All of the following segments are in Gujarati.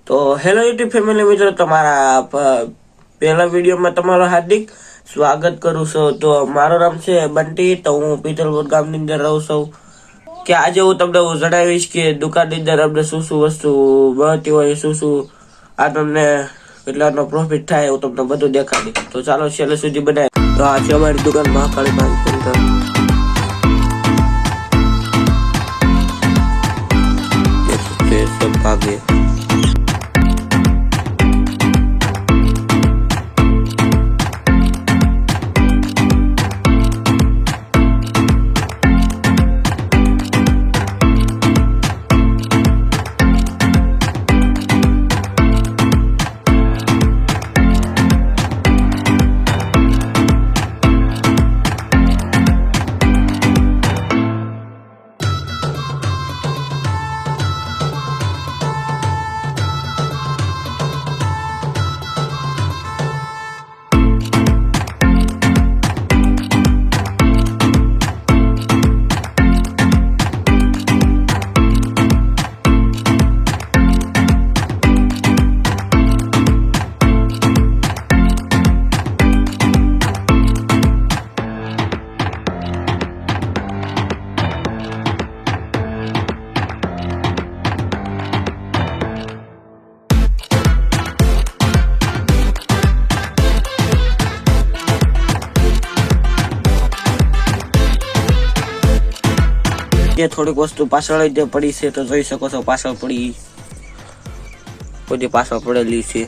તો હેલો યુટ્યુબ ફેમિલી મિત્રો, તમારા પહેલા વિડીયોમાં તમારું હાર્દિક સ્વાગત કરું છું। તો મારું નામ છે બંટી, તો હું પીતલપુર ગામની અંદર રહું છું। કે આજે હું તમને જણાવીશ કે દુકાનની અંદર અમને શું શું વસ્તુ મળતી હોય, શું આ તમને કેટલાનો પ્રોફિટ થાય હું તમને બધું દેખાડીશ। તો ચાલો છેલ્લે સુધી બનાવી। તો આ છે અમારી દુકાન મહાકાળી પાંચ સેન્ટર। भागे થોડીક વસ્તુ પાછળ જ પડી છે, તો જોઈ શકો છો પાછળ પડી બધી પાછળ પડેલી છે।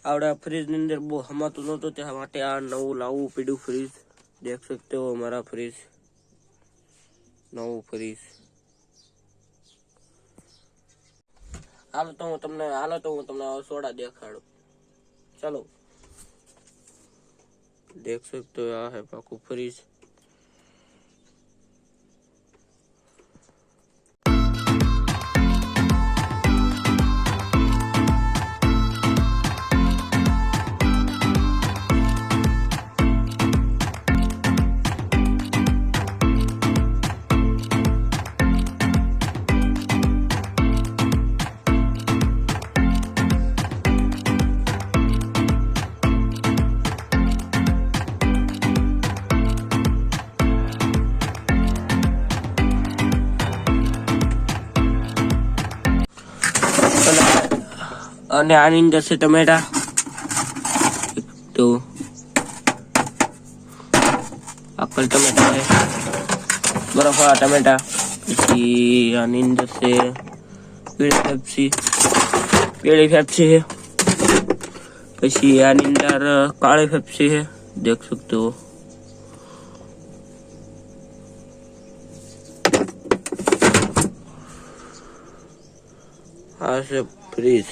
આવડા ફ્રીજ ની અંદર બહુ હમાતું નહોતું, ત્યાં માટે આ નવું લાવવું પડ્યું ફ્રીજ। દેખ सकते हो મારા ફ્રીજ, નવું ફ્રીજ। હાલો તો હું તમને સોડા દેખાડું। ચલો, देख सकते हो यहाँ है पाकू फ्रीज। અને આની અંદર છે ટમેટા, તો આકલ ટમેટા છે, બરફવાળા ટમેટા। પછી આની અંદર છે પીળી પેપ્સી છે। પછી આની અંદર કાળી પેપ્સી છે, દેખ सकते हो। આ છે ફ્રીજ,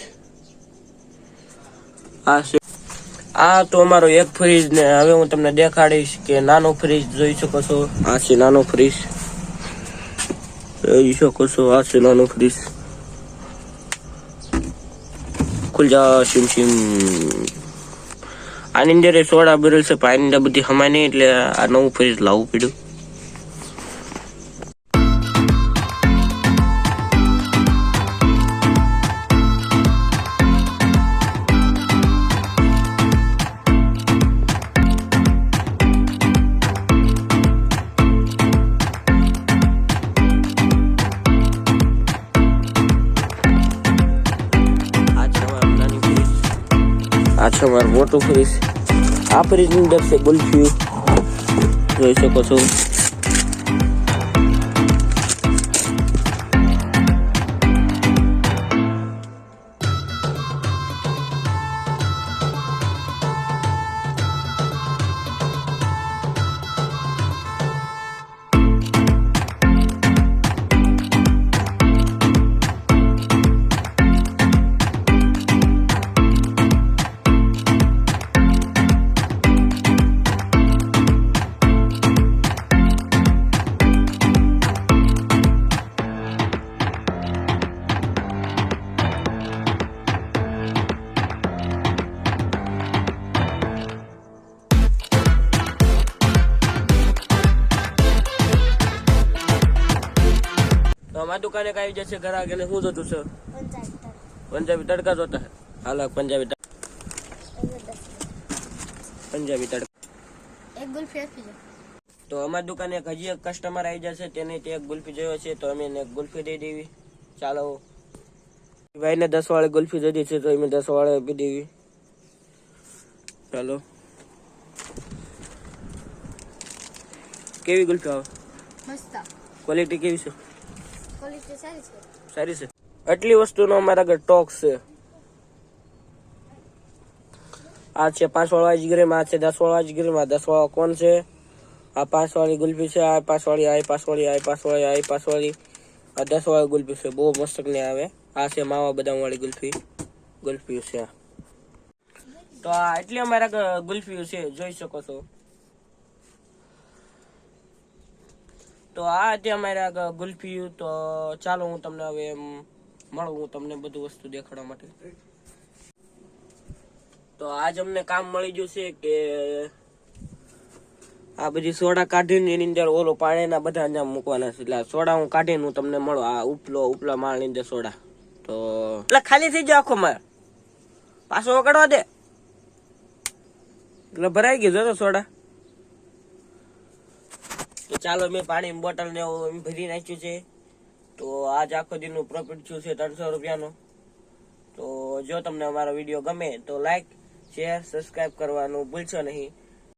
આ તો અમારો એક ફ્રીજ ને હવે હું તમને દેખાડીશ કે નાનું ફ્રીજ જોઈ શકો છો। આ છે નાનું ફ્રીજ, જોઈ શકો છો। આ છે નાનું ફ્રીજ, ખુલ જા સિમ સિમ। આની અંદર સોડા ભરેલ છે, આની અંદર બધી હમાય નહીં, એટલે આ નવું ફ્રીજ લાવવું પડ્યું। આ છે મારું મોટું ફ્રીજ। આ ફ્રીજની અંદર છે ગુલ્ફી, જોઈ શકો છો। તો અમારી દુકાને આવી જશે ઘરા કે શું જોતું છે? પંજાબી તડકા જોતા હે? હાલો પંજાબી તડકા એક ગુલ્ફી આપી દો. તો અમારી દુકાને હજી એક કસ્ટમર આવી જશે, તેને તે એક ગુલ્ફી જોયો છે તો અમે એને એક ગુલ્ફી દઈ દેવી. ચાલો ભાઈને 10 વાળી ગુલ્ફી જોઈતી છે તો અમે 10 વાળી આપી દેવી. ચાલો કેવી ગુલ્ફી આવે? મસ્ત. ક્વોલિટી કેવી છે? ક્વોલિટી સારી છે. સારી છે. આટલી વસ્તુનો અમારા આગળ સ્ટોક છે. આ છે 5 વાળા જીગરીમાં, આ છે 10 વાળા જીગરીમાં. 10 વાળા કોણ છે? આ 5 વાળી ગુલ્ફી છે, આ 5 વાળી, આ 5 વાળી, આ 5 વાળી, આ 5 વાળી, આ 10 વાળી ગુલ્ફી છે. બહુ મસ્ત ને આવે. આ છે માવા બદામ વાળી ગુલ્ફી છે. તો આ એટલી અમારા ગુલ્ફી છે, જોઈ શકો છો. તો આ હતી અમારા ગુલ્ફી. તો ચાલો હું તમને હવે મળું, હું તમને બધું વસ્તુ દેખાડવા માટે. તો આજ અમને કામ મળી ગયું છે કે આ બધી સોડા કાઢીને એની અંદર ઓલો પાણીના બધા અંજામ મૂકવાના છે. એટલે સોડા હું કાઢીને હું તમને મળું. આ ઉપલા માળની અંદર સોડા. તો એટલે ખાલી થઈ જાય આખો માળ, પાછો વગાડવા દે. એટલે ભરાઈ ગયું તો સોડા. તો ચાલો મેં પાણી બોટલ ને ભરી નાખ્યું છે. તો આજ આખો દિનનું પ્રોફિટ થયું છે 300 રૂપિયાનો. તો જો તમને અમારો વિડીયો ગમે તો લાઈક, શેર, સબસ્ક્રાઈબ કરવાનું ભૂલશો નહીં.